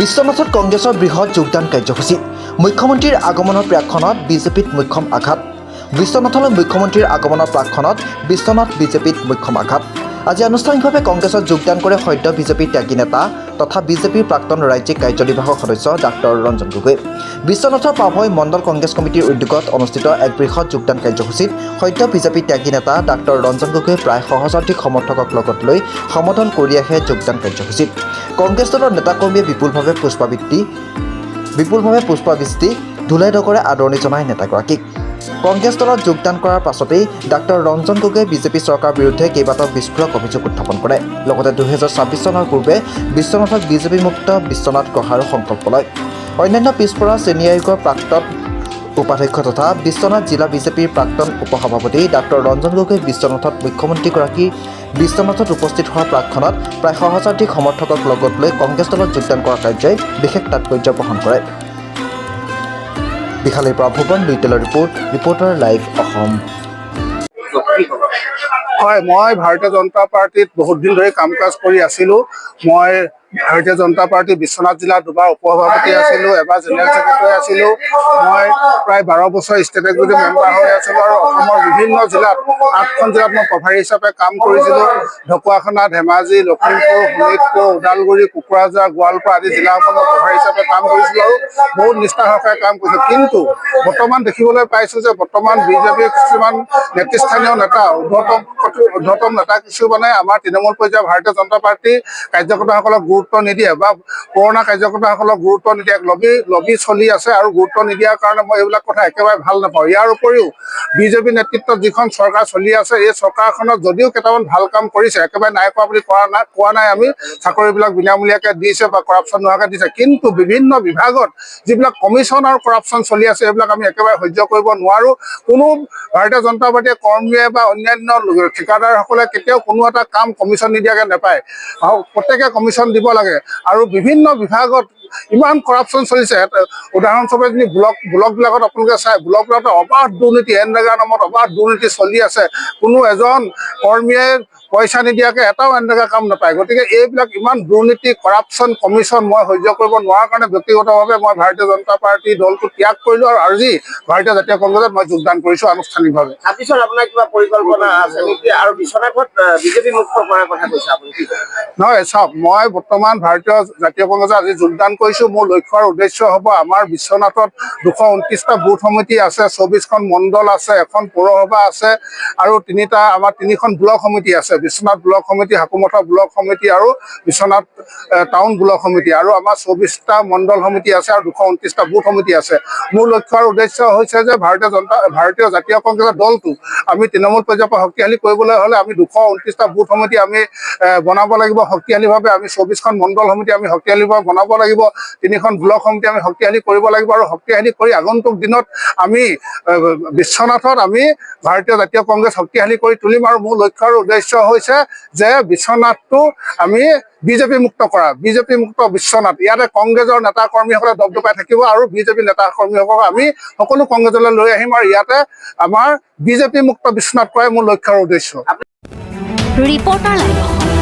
বিশ্বনাথত কংগ্ৰেছৰ বৃহৎ যোগদান কাৰ্যসূচী মুখ্যমন্ত্ৰীৰ আগমনৰ প্ৰাক্ষণত বিজেপিত মুখ্যম আঘাত বিশ্বনাথলৈ মুখ্যমন্ত্ৰীৰ আগমনৰ প্ৰাক্ষণত বিশ্বনাথ বিজেপিত মুখ্যম আঘাত আজি আনুষ্ঠানিকভাৱে কংগ্ৰেছত যোগদান কৰে সদ্য বিজেপিৰ ত্যাগী নেতা তথা বিজেপিৰ প্ৰাক্তন ৰাজ্যিক কাৰ্যনিৰ্বাহক সদস্য ডাক্তৰ ৰঞ্জন গগৈ বিশ্বনাথৰ পাভৈ মণ্ডল কংগ্ৰেছ কমিটিৰ উদ্যোগত অনুষ্ঠিত এক বৃহৎ যোগদান কাৰ্যসূচীত সদ্য বিজেপিৰ ত্যাগী নেতা ডাক্তৰ ৰঞ্জন গগৈ প্ৰায় সহস্ৰাধিক সমৰ্থকক লগত লৈ সম্বোধন কৰি আহে যোগদান কাৰ্যসূচীত কংগ্ৰেছ দলৰ নেতাকৰ্মীয়ে বিপুলভাৱে পুষ্পাবৃষ্টি ধুলাই ডগৰে আদৰণি জনায় নেতাগৰাকীক কংগ্ৰেছ দলত যোগদান কৰাৰ পাছতেই ডাক্তৰ ৰঞ্জন গগৈয়ে বিজেপি চৰকাৰৰ বিৰুদ্ধে কেইবাটাও বিস্ফোৰক অভিযোগ উত্থাপন কৰে লগতে 2026 চনৰ পূৰ্বে বিশ্বনাথক বিজেপি মুক্ত বিশ্বনাথ গঢ়াৰো সংকল্প লয় অন্যান্য পিছপৰা শ্ৰেণী আয়োগৰ প্ৰাক্তন উপাধ্যক্ষ তথা বিশ্বনাথ জিলা বিজেপিৰ প্ৰাক্তন উপসভাপতি ডাক্তৰ ৰঞ্জন গগৈ বিশ্বনাথত মুখ্যমন্ত্ৰীগৰাকীৰ বিশ্বনাথত উপস্থিত হোৱাৰ প্ৰাক্ষণত প্ৰায় সহস্ৰাধিক সমৰ্থকক লগত লৈ কংগ্ৰেছ দলত যোগদান কৰা কাৰ্যই বিশেষ তাৎপৰ্য বহন কৰে বিখালীৰ পৰা ভুৱন লুইটেলৰ ৰিপৰ্টাৰ লাইভ অসম হয় মই ভাৰতীয় জনতা পাৰ্টিত বহুত দিন ধৰি কাম কাজ কৰি আছিলোঁ মই ভাৰতীয় জনতা পাৰ্টি বিশ্বনাথ জিলাত দুবাৰ উপসভাপতি আছিলোঁ এবাৰ জেনেৰেল ছেক্ৰেটাৰী আছিলোঁ মই প্ৰায় 12 বছৰ ষ্টেট এক্সিকিউটিভ মেম্বাৰ হৈ আছিলোঁ আৰু অসমৰ বিভিন্ন জিলাত 8খন জিলাত মই প্ৰভাৰী হিচাপে কাম কৰিছিলোঁ ঢকুৱাখানা ধেমাজি লখিমপুৰ শোণিতপুৰ ওদালগুৰি কোকৰাঝাৰ গোৱালপাৰা আদি জিলাসমূহত প্ৰভাৰী হিচাপে কাম কৰিছিলোঁ আৰু বহুত নিষ্ঠা সহকাৰে কাম কৰিছিলোঁ কিন্তু বৰ্তমান দেখিবলৈ পাইছোঁ যে বৰ্তমান বিজেপিৰ কিছুমান নেতৃস্থানীয় নেতা ঊৰ্ধ্বতম নেতা কিছুমানে আমাৰ তৃণমূল পৰ্যায়ৰ ভাৰতীয় জনতা পাৰ্টি কাৰ্যকৰ্তাসকলক গুৰুত্ব নিদিয়ে বা পুৰণা কাৰ্যকৰ্তাসকলক গুৰুত্ব নিদিয়ে লবি চলি আছে আৰু গুৰুত্ব নিদিয়াৰ কাৰণে মই এইবিলাক কথা একেবাৰে ভাল নাপাওঁ ইয়াৰ উপৰিও বিজেপি নেতৃত্বত যিখন চৰকাৰ চলি আছে এই চৰকাৰখনত যদিও কেইটামান ভাল কাম কৰিছে একেবাৰে নাই কৰা বুলি কোৱা নাই আমি চাকৰিবিলাক বিনামূলীয়াকৈ দিছে বা কৰাপশ্যন নোহোৱাকৈ দিছে কিন্তু বিভিন্ন বিভাগত যিবিলাক কমিশ্যন আৰু কৰাপশ্যন চলি আছে এইবিলাক আমি একেবাৰে সহ্য কৰিব নোৱাৰোঁ কোনো ভাৰতীয় জনতা পাৰ্টীয়ে কৰ্মীয়ে বা অন্যান্য ঠিকাদাৰসকলে কেতিয়াও কোনো এটা কাম কমিশ্যন নিদিয়াকৈ নাপায় প্ৰত্যেকে কমিশ্যন দিব লাগে আৰু বিভিন্ন বিভাগত ইমান কৰাপশ্যন চলিছে উদাহৰণস্বৰূপে যদি ব্লকবিলাকত আপোনালোকে চায় ব্লকবিলাকত অবাধ দুৰ্নীতি এনৰেগাৰ নামত অবাধ দুৰ্নীতি চলি আছে কোনো এজন কৰ্মীয়ে পইচা নিদিয়াকৈ এটাও এনৰেগা কাম নাপায় গতিকে এইবিলাক ইমান দুৰ্নীতি কৰাপশ্যন কমিশ্যন মই সহ্য কৰিব নোৱাৰাৰ কাৰণে ব্যক্তিগতভাৱে মই ভাৰতীয় জনতা পাৰ্টি দলটো ত্যাগ কৰিলোঁ আৰু আজি ভাৰতীয় জাতীয় কংগ্ৰেছত মই যোগদান কৰিছোঁ আনুষ্ঠানিকভাৱে তাৰপিছত আপোনাৰ কিবা পৰিকল্পনা আছে নেকি আৰু বিশ্বনাথত বিজেপি মুক্ত কৰাৰ কথা কৈছে আপুনি নহয় চাওক মই বৰ্তমান ভাৰতীয় জাতীয় কংগ্ৰেছত আজি যোগদান কৰিছোঁ মোৰ লক্ষ্য আৰু উদ্দেশ্য হ'ব আমাৰ বিশ্বনাথত 229টা বুথ সমিতি আছে 24খন মণ্ডল আছে এখন পৌৰসভা আছে আৰু তিনিখন ব্লক সমিতি আছে বিশ্বনাথ ব্লক সমিতি হাকুমথা ব্লক সমিতি আৰু বিশ্বনাথ টাউন ব্লক সমিতি আৰু আমাৰ 24টা মণ্ডল সমিতি আছে আৰু 229টা বুথ সমিতি আছে মোৰ লক্ষ্য আৰু উদ্দেশ্য হৈছে যে ভাৰতীয় জাতীয় কংগ্ৰেছৰ দলটো আমি তৃণমূল পৰ্যায়ৰ পৰা শক্তিশালী কৰিবলৈ হ'লে আমি 229টা বুথ সমিতি আমি বনাব লাগিব শক্তিশালীভাৱে আমি 24খন মণ্ডল সমিতি আমি শক্তিশালীভাৱে বনাব লাগিব 3খন ব্লক সমিতি আমি শক্তিশালী কৰিব লাগিব আৰু শক্তিশালী কৰি আগন্তুক দিনত আমি বিশ্বনাথত আমি ভাৰতীয় জাতীয় কংগ্ৰেছ শক্তিশালী কৰি তুলিম আৰু মোৰ লক্ষ্য আৰু উদ্দেশ্য হৈছে যে বিশ্বনাথটো আমি বিজেপি মুক্ত কৰা বিজেপি মুক্ত বিশ্বনাথ ইয়াতে কংগ্ৰেছৰ নেতা কৰ্মীসকলে দপদপাই থাকিব আৰু বিজেপি নেতা কৰ্মীসকলক আমি সকলো কংগ্ৰেছলৈ লৈ আহিম আৰু ইয়াতে আমাৰ বিজেপি মুক্ত বিশ্বনাথ কৰাই মোৰ লক্ষ্য আৰু উদ্দেশ্য ৰিপৰ্টাৰ লাইভ